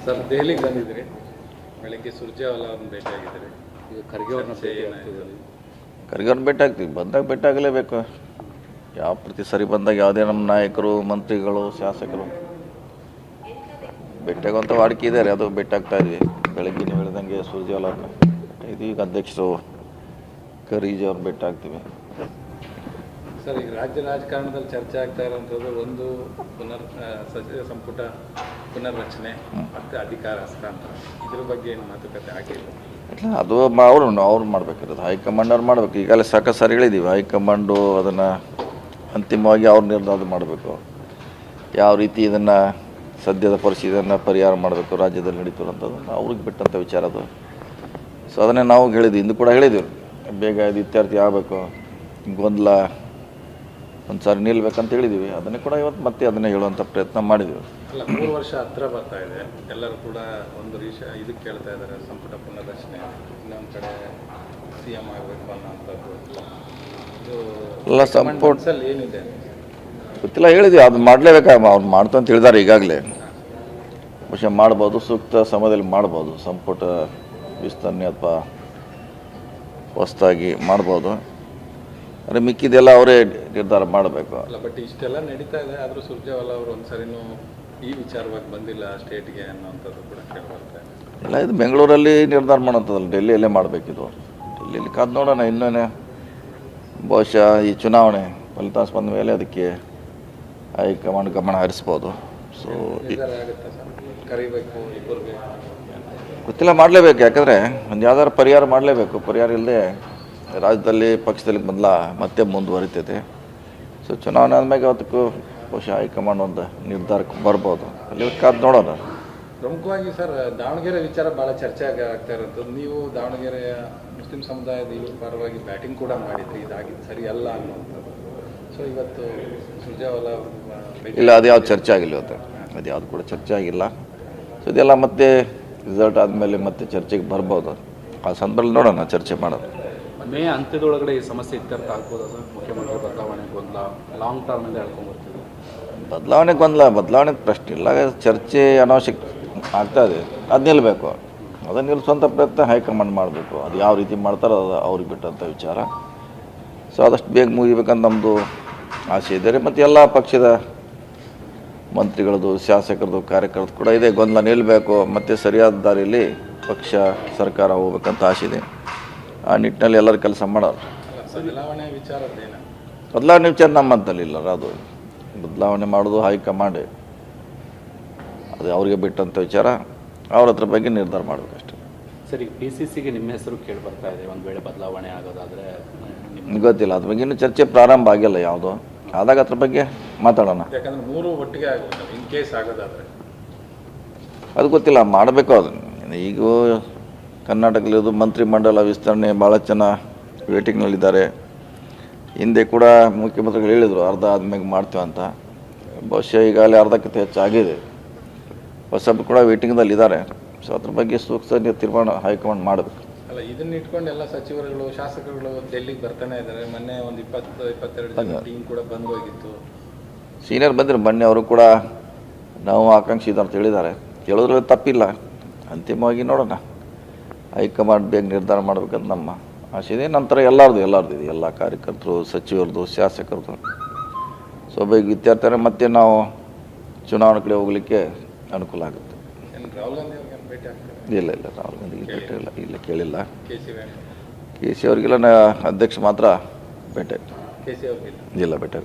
Sir ದೆಹಲಿಗೆ ಬಂದಿದ್ರಿ, ಬೆಳಗ್ಗೆ ಸುರ್ಜೇವಾಲಾ ಅವ್ರನ್ನ ಭೇಟಿಯಾಗಿದ್ದೀರಿ, ಈಗ ಖರ್ಗೆ ಅವ್ರನ್ನ ಖರ್ಗೆ ಅವ್ರನ್ನ ಭೇಟಿ ಆಗ್ತೀವಿ, ಬಂದಾಗ ಭೇಟಿ ಆಗಲೇಬೇಕು. ಯಾವ ಪ್ರತಿ ಸರಿ ಬಂದಾಗ ಯಾವುದೇ ನಮ್ಮ ನಾಯಕರು, ಮಂತ್ರಿಗಳು, ಶಾಸಕರು ಭೇಟಿಯಾಗುವಂಥ ವಾಡಿಕೆ ಇದ್ದಾರೆ, ಅದು ಭೇಟಿ ಆಗ್ತಾ ಇದ್ವಿ. ಬೆಳಗ್ಗೆ ನೀವು ಹೇಳಿದಂಗೆ ಸುರ್ಜೇವಾಲಾ ಅವ್ರನ್ನ ಇದು ಈಗ ಅಧ್ಯಕ್ಷರು ಖರೀಜ್ ಅವ್ರನ್ನ ಭೇಟಿ ಆಗ್ತೀವಿ. ಸರ್, ಈಗ ರಾಜ್ಯ ರಾಜಕಾರಣದಲ್ಲಿ ಚರ್ಚೆ ಆಗ್ತಾ ಇರೋಂಥದ್ದು ಒಂದು ಸಚಿವ ಸಂಪುಟ ಪುನರ್ರಚನೆ ಮತ್ತು ಅಧಿಕಾರ ಹಸ್ತಾಂತರ, ಇದ್ರ ಬಗ್ಗೆ ಏನು ಮಾತುಕತೆ ಆಗಿಲ್ಲ? ಇಲ್ಲ, ಅದು ಅವ್ರು ಮಾಡಬೇಕಿರೋದು, ಹೈಕಮಾಂಡ್ ಅವ್ರು ಮಾಡಬೇಕು. ಈಗಾಗಲೇ ಸಾಕಷ್ಟು ಸಾರಿ ಹೇಳಿದ್ದೀವಿ, ಹೈಕಮಾಂಡು ಅದನ್ನು ಅಂತಿಮವಾಗಿ ಅವ್ರು ನಿರ್ಧಾರ ಮಾಡಬೇಕು. ಯಾವ ರೀತಿ ಇದನ್ನು ಸದ್ಯದ ಪರಿಸ್ಥಿತಿಯನ್ನು ಪರಿಹಾರ ಮಾಡಬೇಕು, ರಾಜ್ಯದಲ್ಲಿ ನಡೀತಿರೋಂಥದ್ದು ಅವ್ರಿಗೆ ಬಿಟ್ಟಂಥ ವಿಚಾರ ಅದು. ಸೊ ಅದನ್ನೇ ನಾವು ಹೇಳಿದ್ವಿ, ಇಂದು ಕೂಡ ಹೇಳಿದ್ದೀವಿ, ಬೇಗ ಇದು ಇತ್ಯರ್ಥ ಆಗಬೇಕು, ಗೊಂದಲ ಒಂದು ಸಾರಿ ನಿಲ್ಬೇಕಂತ ಹೇಳಿದ್ದೀವಿ. ಅದನ್ನೇ ಕೂಡ ಇವತ್ತು ಮತ್ತೆ ಅದನ್ನೇ ಹೇಳುವಂಥ ಪ್ರಯತ್ನ ಮಾಡಿದ್ದೀವಿ. ಅಲ್ಲ, 3 ವರ್ಷ ಹತ್ರ ಬರ್ತಾ ಇದೆ, ಎಲ್ಲರೂ ಕೂಡ ಒಂದು ಇದಕ್ಕೆ ಕೇಳ್ತಾ ಇದ್ದಾರೆ, ಸಂಪುಟ ಪುನರ್ರಚನೆ, ಇನ್ನೊಂದು ಕಡೆ CM ಆಗಬೇಕು ಅನ್ನೋಂಥದ್ದು. ಎಲ್ಲ ಸಂಪುಟ ಏನಿದೆ ಗೊತ್ತಿಲ್ಲ, ಹೇಳಿದ್ವಿ ಅದು ಮಾಡಲೇಬೇಕಾ, ಅವ್ರು ಮಾಡ್ತು ಅಂತ ಹೇಳಿದ್ದಾರೆ. ಈಗಾಗಲೇ ಬಹುಶಃ ಮಾಡ್ಬೋದು, ಸೂಕ್ತ ಸಮಯದಲ್ಲಿ ಮಾಡ್ಬೋದು, ಸಂಪುಟ ವಿಸ್ತರಣೆ ಅಥವಾ ಹೊಸದಾಗಿ ಮಾಡ್ಬೋದು. ಅಂದರೆ ಮಿಕ್ಕಿದೆಲ್ಲ ಅವರೇ ನಿರ್ಧಾರ ಮಾಡಬೇಕು. ಅಲ್ಲ, ಬಟ್ ಇಷ್ಟೆಲ್ಲ ನಡೀತಾ ಇದೆ, ಆದರೂ ಸುರ್ಜೇವಾಲಾ ಅವರು ಒಂದು ಸರಿನೂ ಈ ವಿಚಾರವಾಗಿ ಬಂದಿಲ್ಲ ಸ್ಟೇಟ್ಗೆ ಅನ್ನೋಂಥದ್ದು ಕೂಡ ಕೇಳಿಬರ್ತಾ ಇದೆ. ಇಲ್ಲ, ಇದು ಬೆಂಗಳೂರಲ್ಲಿ ನಿರ್ಧಾರ ಮಾಡೋಂಥದ್ದಲ್ಲ, ಡೆಲ್ಲಿಯಲ್ಲೇ ಮಾಡಬೇಕಿದು. ಡೆಲ್ಲಿಯಲ್ಲಿ ಕಾದು ನೋಡೋಣ, ಇನ್ನೂ ಬಹುಶಃ ಈ ಚುನಾವಣೆ ಫಲಿತಾಂಶ ಬಂದ ಮೇಲೆ ಅದಕ್ಕೆ ಹೈಕಮಾಂಡ್ ಗಮನ ಹರಿಸ್ಬೋದು. ಸೊ ಕರಿಬೇಕು ಇಬ್ಬರಿಗೆ ಗೊತ್ತಿಲ್ಲ, ಮಾಡಲೇಬೇಕು. ಯಾಕಂದರೆ ಒಂದು ಯಾವ್ದಾದ್ರು ಪರಿಹಾರ ಮಾಡಲೇಬೇಕು. ಪರಿಹಾರ ಇಲ್ಲದೆ ರಾಜ್ಯದಲ್ಲಿ ಪಕ್ಷದಲ್ಲಿ ಮತ್ತೆ ಮುಂದುವರಿತೈತೆ. ಸೊ ಚುನಾವಣೆ ಆದಮೇಲೆ ಅವತ್ತಕ್ಕೂ ಬಹುಶಃ ಹೈಕಮಾಂಡ್ ಒಂದು ನಿರ್ಧಾರಕ್ಕೆ ಬರ್ಬೋದು, ಅಲ್ಲಿ ಕಾದು ನೋಡೋಣ. ಪ್ರಮುಖವಾಗಿ ಸರ್, ದಾವಣಗೆರೆ ವಿಚಾರ ಭಾಳ ಚರ್ಚೆ ಆಗ್ತಾ ಇರೋಂಥದ್ದು. ನೀವು ದಾವಣಗೆರೆಯ ಮುಸ್ಲಿಂ ಸಮುದಾಯದ ಇವ್ರ ಪರವಾಗಿ ಬ್ಯಾಟಿಂಗ್ ಕೂಡ ಮಾಡಿದ್ರಿ, ಇದಾಗಿದ್ದು ಸರಿ ಅಲ್ಲ ಅನ್ನುವಂಥದ್ದು. ಸೊ ಇವತ್ತು ಸುರ್ಜೇವಾಲಾ ಇಲ್ಲ, ಅದು ಯಾವ್ದು ಚರ್ಚೆ ಆಗಿಲ್ಲ ಇವತ್ತು, ಅದು ಯಾವುದು ಕೂಡ ಚರ್ಚೆ ಆಗಿಲ್ಲ. ಸೊ ಇದೆಲ್ಲ ಮತ್ತೆ ರಿಸಲ್ಟ್ ಆದಮೇಲೆ ಮತ್ತೆ ಚರ್ಚೆಗೆ ಬರ್ಬೋದು. ಆ ಸಂದರ್ಭದಲ್ಲಿ ನೋಡೋಣ, ಚರ್ಚೆ ಮಾಡೋದು. ಮೇ ಅಂತ್ಯದೊಳಗಡೆ ಈ ಸಮಸ್ಯೆ ಇತ್ಯರ್ಥ ಆಗ್ಬೋದಾ ಸರ್? ಮುಖ್ಯಮಂತ್ರಿ ಬದಲಾವಣೆ ಗೊಂದಲ ಲಾಂಗ್ ಟರ್ಮಿಂದ ಹೇಳ್ಕೊಂಡ್ಬರ್ತೀವಿ. ಬದಲಾವಣೆ ಪ್ರಶ್ನೆ ಇಲ್ಲ, ಚರ್ಚೆ ಅನಾವಶ್ಯಕ ಆಗ್ತಾ ಇದೆ, ಅದು ನಿಲ್ಲಬೇಕು. ಅದನ್ನು ನಿಲ್ಲಿಸುವಂಥ ಪ್ರಯತ್ನ ಹೈಕಮಾಂಡ್ ಮಾಡಬೇಕು. ಅದು ಯಾವ ರೀತಿ ಮಾಡ್ತಾರೋ ಅದು ಅವ್ರಿಗೆ ಬಿಟ್ಟಂಥ ವಿಚಾರ. ಸೊ ಆದಷ್ಟು ಬೇಗ ಮುಗಿಬೇಕಂತ ನಮ್ಮದು ಆಸೆ ಇದ್ದಾರೆ. ಮತ್ತು ಎಲ್ಲ ಪಕ್ಷದ ಮಂತ್ರಿಗಳದ್ದು, ಶಾಸಕರದ್ದು, ಕಾರ್ಯಕರ್ತರು ಕೂಡ ಇದೆ, ಗೊಂದಲ ನಿಲ್ಲಬೇಕು, ಮತ್ತು ಸರಿಯಾದ ದಾರಿಯಲ್ಲಿ ಪಕ್ಷ ಸರ್ಕಾರ ಹೋಗ್ಬೇಕಂತ ಆಸೆ ಇದೆ. ಆ ನಿಟ್ಟಿನಲ್ಲಿ ಎಲ್ಲರೂ ಕೆಲಸ ಮಾಡೋರು. ಬದಲಾವಣೆ ವಿಚಾರ ನಮ್ಮಂತಲ್ಲಿ ಇಲ್ಲ, ಅದು ಬದಲಾವಣೆ ಮಾಡೋದು ಹೈಕಮಾಂಡ್, ಅದು ಅವ್ರಿಗೆ ಬಿಟ್ಟಂಥ ವಿಚಾರ, ಅವ್ರ ಹತ್ರ ಬಗ್ಗೆ ನಿರ್ಧಾರ ಮಾಡಬೇಕಷ್ಟೆ. ಸರಿ, PCCಗೆ ನಿಮ್ಮ ಹೆಸರು ಕೇಳಿ ಬರ್ತಾ ಇದೆ, ಒಂದು ವೇಳೆ ಬದಲಾವಣೆ ಆಗೋದಾದರೆ? ಗೊತ್ತಿಲ್ಲ, ಅದ್ರ ಬಗ್ಗೆ ಇನ್ನೂ ಚರ್ಚೆ ಪ್ರಾರಂಭ ಆಗಿಲ್ಲ. ಯಾವುದು ಆದಾಗ ಅದ್ರ ಬಗ್ಗೆ ಮಾತಾಡೋಣ. ಯಾಕಂದರೆ 3 ಒಟ್ಟಿಗೆ ಆಗುತ್ತೆ, ಇನ್ ಕೇಸ್ ಆಗೋದಾದರೆ ಅದು ಗೊತ್ತಿಲ್ಲ, ಮಾಡಬೇಕು. ಅದು ಈಗ ಕರ್ನಾಟಕದಲ್ಲಿರೋದು ಮಂತ್ರಿಮಂಡಲ ವಿಸ್ತರಣೆ ಭಾಳ ಜನ ವೇಟಿಂಗ್ನಲ್ಲಿದ್ದಾರೆ. ಹಿಂದೆ ಕೂಡ ಮುಖ್ಯಮಂತ್ರಿಗಳು ಹೇಳಿದರು ಅರ್ಧ ಆದ್ಮೇಲೆ ಮಾಡ್ತೀವಿ ಅಂತ. ಬಹುಶಃ ಈಗಾಗಲೇ ಅರ್ಧಕ್ಕಿಂತ ಹೆಚ್ಚಾಗಿದೆ, ಹೊಸಬ್ರು ಕೂಡ ವೇಟಿಂಗ್ದಲ್ಲಿದ್ದಾರೆ. ಸೊ ಅದ್ರ ಬಗ್ಗೆ ಸೂಕ್ತ ತೀರ್ಮಾನ ಹೈಕಮಾಂಡ್ ಮಾಡಬೇಕು. ಅಲ್ಲ, ಇದನ್ನ ಇಟ್ಕೊಂಡು ಎಲ್ಲ ಸಚಿವರುಗಳು, ಶಾಸಕರುಗಳು ಡೆಲ್ಲಿಗೆ ಬರ್ತಾನೆ ಇದ್ದಾರೆ. ಮೊನ್ನೆ ಒಂದು 20-22 ಜನ ಟೀಮ್ ಕೂಡ ಬಂದು ಹೋಗಿತ್ತು. ಸೀನಿಯರ್ ಬಂದಿರು, ಮೊನ್ನೆ ಅವರು ಕೂಡ ನಾವು ಆಕಾಂಕ್ಷಿ ಇದ್ದಾರೆ ಅಂತ ಹೇಳಿದ್ದಾರೆ. ಕೇಳೋದ್ರಲ್ಲಿ ತಪ್ಪಿಲ್ಲ. ಅಂತಿಮವಾಗಿ ನೋಡೋಣ, ಹೈಕಮಾಂಡ್ ಬೇಗ ನಿರ್ಧಾರ ಮಾಡಬೇಕಂತ ನಮ್ಮ ಆಸೆ ಇದೆ. ನಂತರ ಎಲ್ಲರದು ಇದೆ, ಎಲ್ಲ ಕಾರ್ಯಕರ್ತರು, ಸಚಿವರದು, ಶಾಸಕರದು. ಸೊ ಬೇಗ ಇತ್ಯರ್ಥ ಮತ್ತೆ ನಾವು ಚುನಾವಣೆ ಕಡೆ ಹೋಗಲಿಕ್ಕೆ ಅನುಕೂಲ ಆಗುತ್ತೆ. ರಾಹುಲ್ ಗಾಂಧಿ ಅವ್ರಿಗೆ ಭೇಟಿ ಆಗ್ತಾರೆ? ಇಲ್ಲ, ರಾಹುಲ್ ಗಾಂಧಿಗೆ ಭೇಟಿ ಇಲ್ಲ, ಕೇಳಿಲ್ಲ. KC ಅವ್ರಿಗೆಲ್ಲ ಅಧ್ಯಕ್ಷ ಮಾತ್ರ ಭೇಟಿ KC ಅವ್ರಿಗಿಲ್ಲ, ಇಲ್ಲ ಭೇಟಿ.